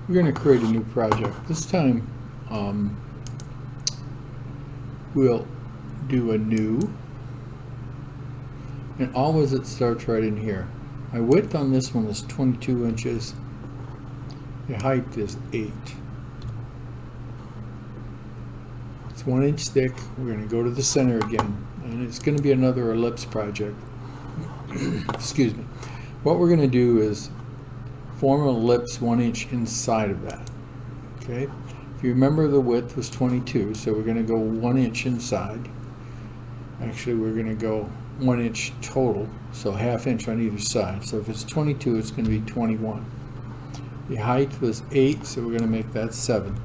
We're going to create a new project. This time we'll do a new, and always it starts right in here. My width on this one is 22 inches. The height is 8. It's 1 inch thick. We're going to go to the center again, and it's going to be another ellipse project. Excuse me. What we're going to do is form an ellipse 1 inch inside of that. Okay. If you remember, the width was 22, so we're going to go 1 inch inside. Actually, we're going to go 1 inch total, so ½ inch on either side. So if it's 22, it's going to be 21. The height was 8, so we're going to make that 7.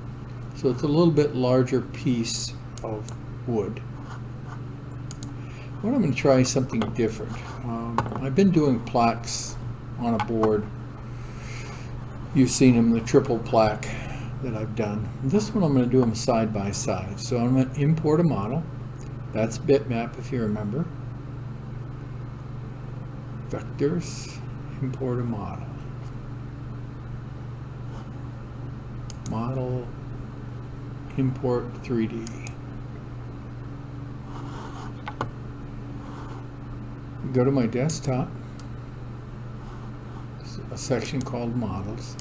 So it's a little bit larger piece of wood. What I'm going to try something different. I've been doing plaques on a board. You've seen them, the triple plaque that I've done. This one I'm going to do them side by side. So I'm going to import a model. That's bitmap, if you remember. Vectors, import a model. Model, import 3D. Go to my desktop, a section called models.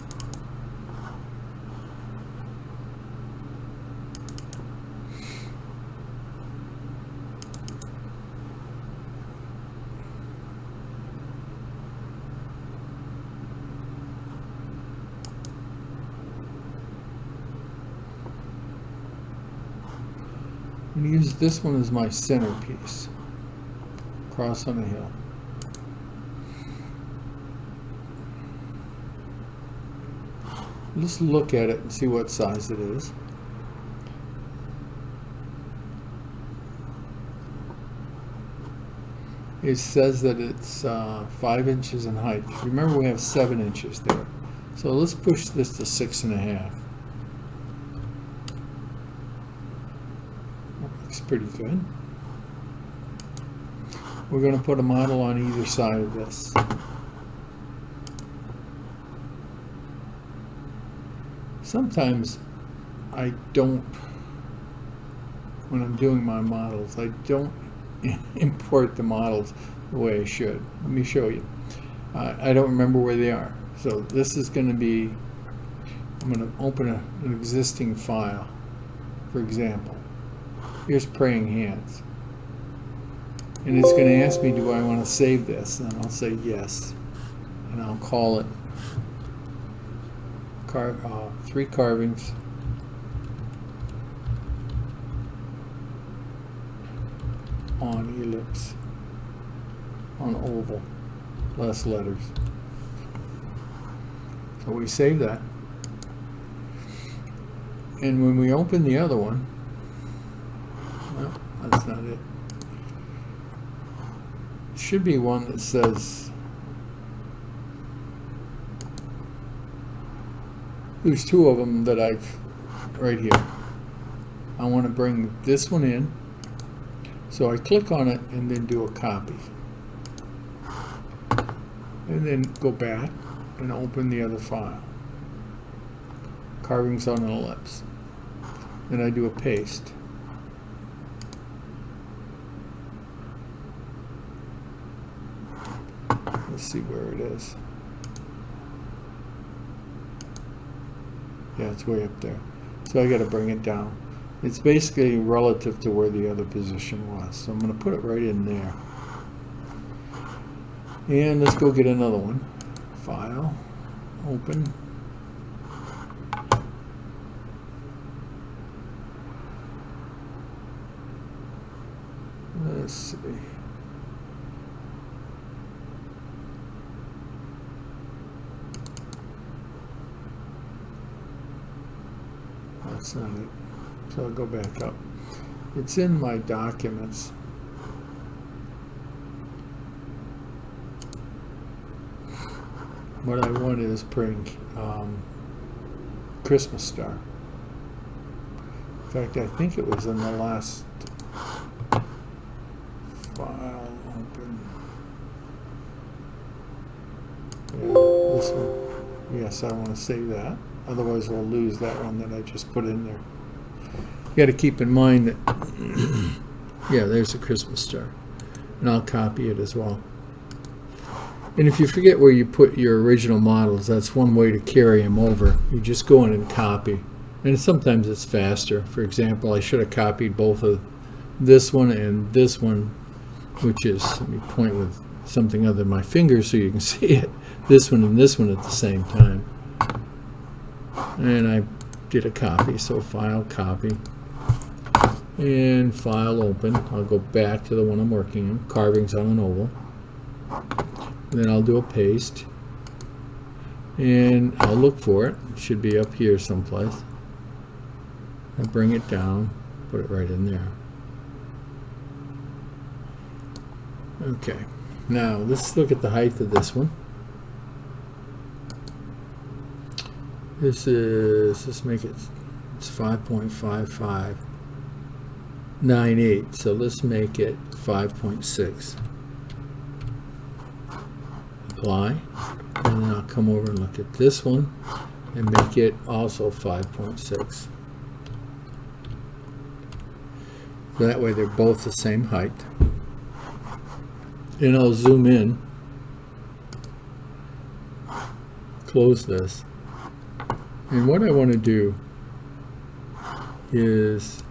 I'm going to use this one as my centerpiece. Cross on the hill. Let's look at it and see what size it is. It says that it's 5 inches in height. Remember, we have 7 inches there. So let's push this to 6.5. That looks pretty good. We're going to put a model on either side of this. Sometimes I don't, when I'm doing my models, I don't import the models the way I should. Let me show you. I don't remember where they are. So this is going to be, I'm going to open an existing file. For example, here's Praying Hands. And it's going to ask me, do I want to save this? And I'll say yes. And I'll call it 3 carvings on ellipse, on oval, less letters. So we save that. And when we open the other one, well, that's not it. Should be one that says, there's 2 of them that I've right here. I want to bring this one in, so I click on it and then do a copy, and then go back and open the other file, carvings on an ellipse. Then I do a paste. Let's see where it is. Yeah, it's way up there. So I got to bring it down. It's basically relative to where the other position was. So I'm going to put it right in there. And let's go get another one. File, open. Let's see. That's not it. So I'll go back up. It's in my documents. What I want is praying Christmas star. In fact, I think it was in the last file open. Yeah, this one. Yes, I want to save that. Otherwise we'll lose that one that I just put in there. You got to keep in mind that, yeah, there's a Christmas star. And I'll copy it as well. And if you forget where you put your original models, that's one way to carry them over. You just go in and copy. And sometimes it's faster. For example, I should have copied both of this one and this one, which is, let me point with something other than my finger so you can see it. This one and this one at the same time. And I did a copy, so file, copy. And file, open. I'll go back to the one I'm working on, carvings on an oval. Then I'll do a paste. And I'll look for it. It should be up here someplace. I'll bring it down, put it right in there. Okay, now let's look at the height of this one. This is, let's make it, it's 5.5598, so let's make it 5.6. Apply, and then I'll come over and look at this one and make it also 5.6. So that way they're both the same height. And I'll zoom in, close this, and what I want to do is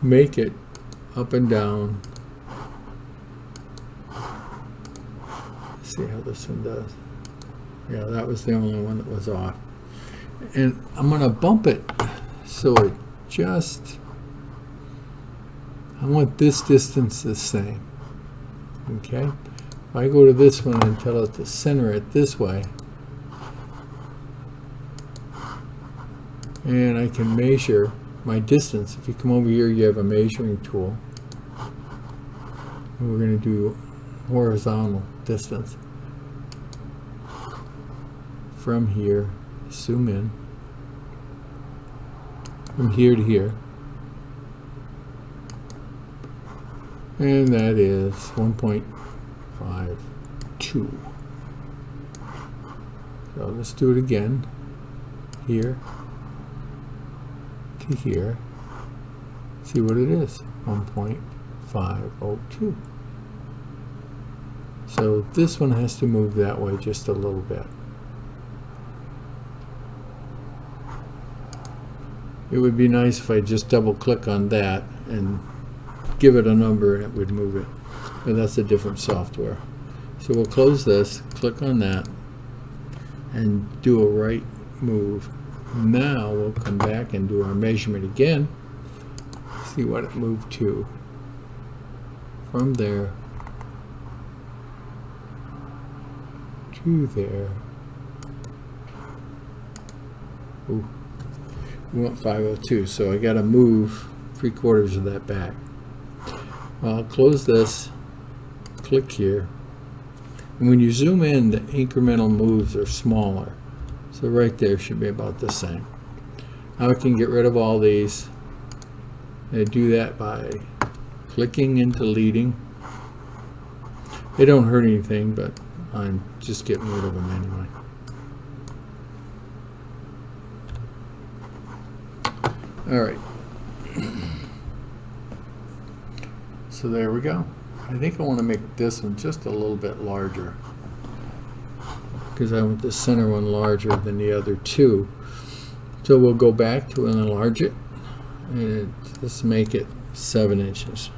make it up and down. Let's see how this one does. Yeah, that was the only one that was off. And I'm going to bump it so it just, I want this distance the same. Okay, if I go to this one and tell it to center it this way, and I can measure my distance. If you come over here, you have a measuring tool, and we're going to do horizontal distance from here, zoom in, from here to here. And that is 1.52. So let's do it again. Here to here. See what it is. 1.502. So this one has to move that way just a little bit. It would be nice if I just double click on that and give it a number and it would move it, but that's a different software. So we'll close this, click on that, and do a right move. Now we'll come back and do our measurement again, see what it moved to. From there to there. Ooh, we want 502, so I got to move 3/4 of that back. I'll close this, click here, and when you zoom in, the incremental moves are smaller. So right there should be about the same. Now I can get rid of all these. I do that by clicking and deleting. They don't hurt anything, but I'm just getting rid of them anyway. All right. So there we go. I think I want to make this one just a little bit larger because I want the center one larger than the other two. So we'll go back to enlarge it and let's make it 7 inches.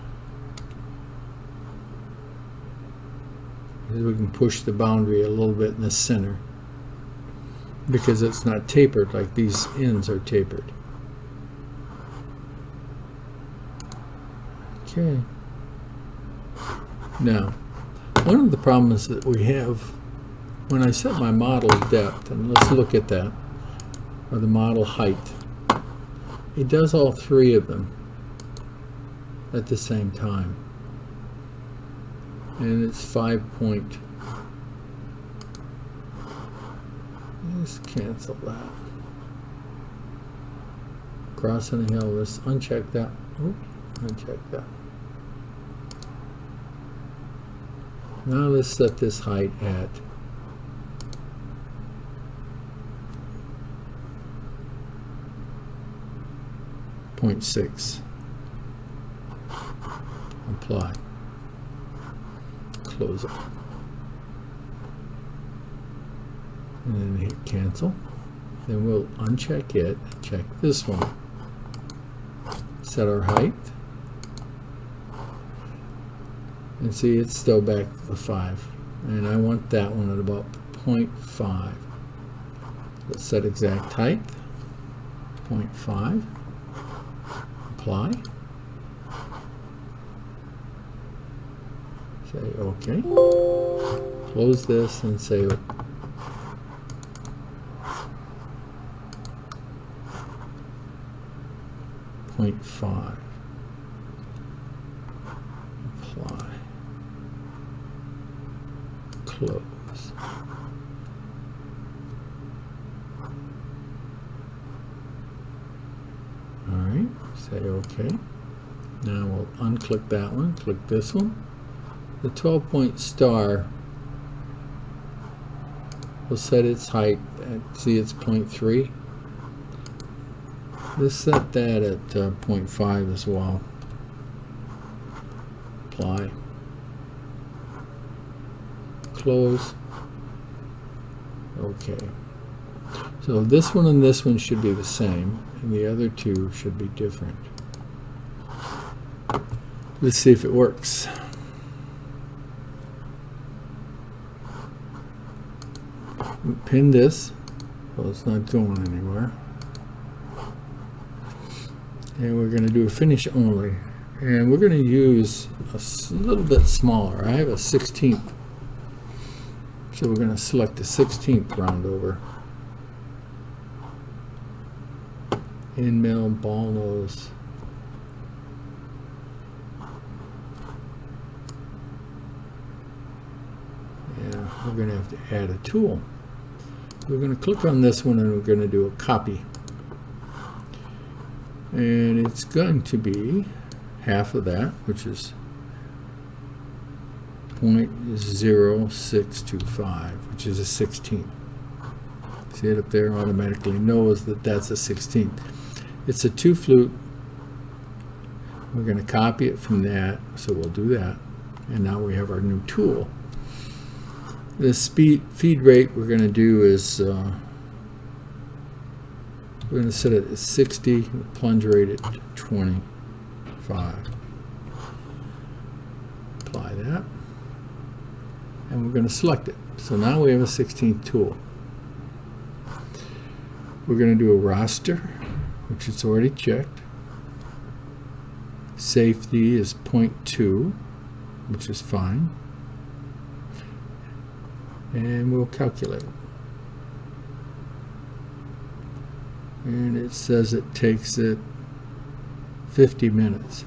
We can push the boundary a little bit in the center because it's not tapered like these ends are tapered. Okay. Now, one of the problems that we have when I set my model depth, and let's look at that, or the model height, it does all three of them at the same time. And it's 5 point. Let's cancel that. Crossing the hill, let's uncheck that. Oh, uncheck that. Now let's set this height at 0.6. Apply. Close it. And then hit cancel. Then we'll uncheck it, check this one. Set our height. And see, it's still back to the 5. And I want that one at about 0.5. Let's set exact height. 0.5. Apply. Say OK. Close this and say 0.5. Apply. Close. Alright, say OK. Now we'll unclick that one, click this one. The 12-point star will set its height at, see, it's 0.3. Let's set that at 0.5 as well. Apply. Close. OK. So this one and this one should be the same, and the other two should be different. Let's see if it works. We pin this, well, it's not going anywhere. And we're going to do a finish only. And we're going to use a little bit smaller. I have a 16th. So we're going to select the 16th round over. End mill, ball nose. Yeah, we're going to have to add a tool. We're going to click on this one and we're going to do a copy. And it's going to be half of that, which is 0.0625, which is a 16th. See it up there? Automatically knows that that's a 16th. It's a 2 flute. We're going to copy it from that, so we'll do that. And now we have our new tool. The feed rate we're going to do is we're going to set it at 60, plunge rate at 25. Apply that. And we're going to select it. So now we have a 16th tool. We're going to do a roster, which is already checked. Safety is 0.2, which is fine. And we'll calculate it. And it says it takes it 50 minutes.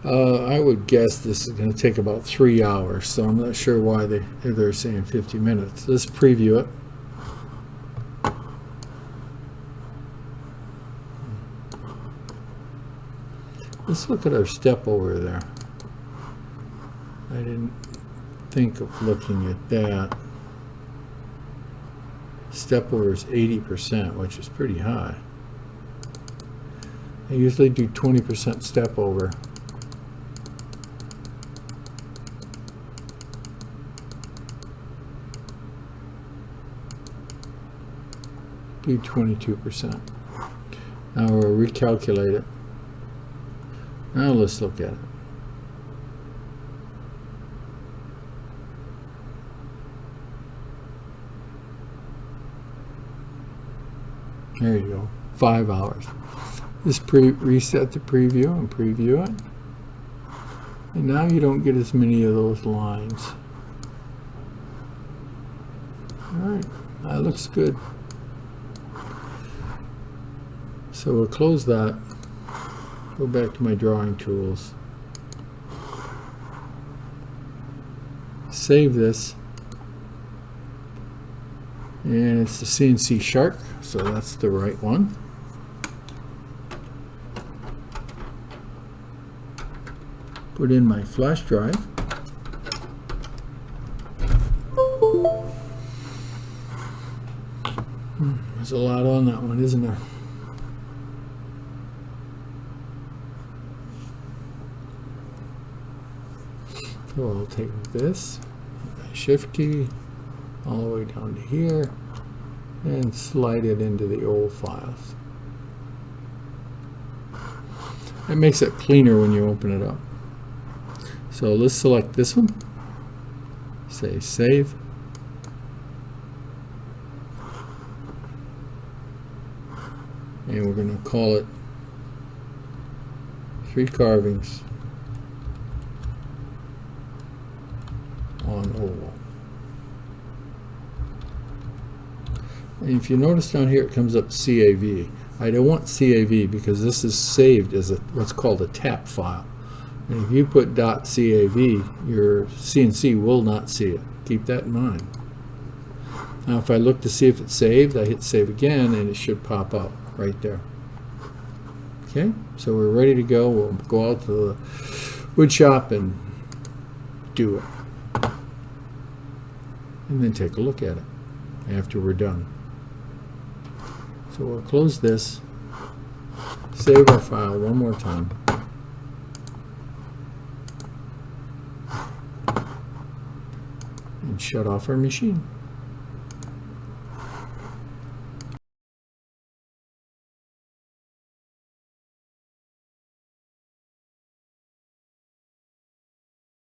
I would guess this is going to take about 3 hours, so I'm not sure why they're saying 50 minutes. Let's preview it. Let's look at our step over there. I didn't think of looking at that. Step over is 80%, which is pretty high. I usually do 20% step over. Do 22%. Now we'll recalculate it. Now let's look at it. There you go, 5 hours. Just reset the preview and preview it. And now you don't get as many of those lines. Alright, that looks good. So we'll close that. Go back to my drawing tools. Save this. And it's the CNC Shark, so that's the right one. Put in my flash drive. There's a lot on that one, isn't there? So I'll take this, shift key, all the way down to here, and slide it into the old files. It makes it cleaner when you open it up. So let's select this one, say save. And we're going to call it 3 carvings on oval. And if you notice down here it comes up CAV. I don't want CAV because this is saved as what's called a tap file. And if you put .cav, your CNC will not see it. Keep that in mind. Now if I look to see if it's saved, I hit save again and it should pop up right there. Okay, so we're ready to go. We'll go out to the wood shop and do it. And then take a look at it after we're done. So we'll close this, save our file one more time. And shut off our machine.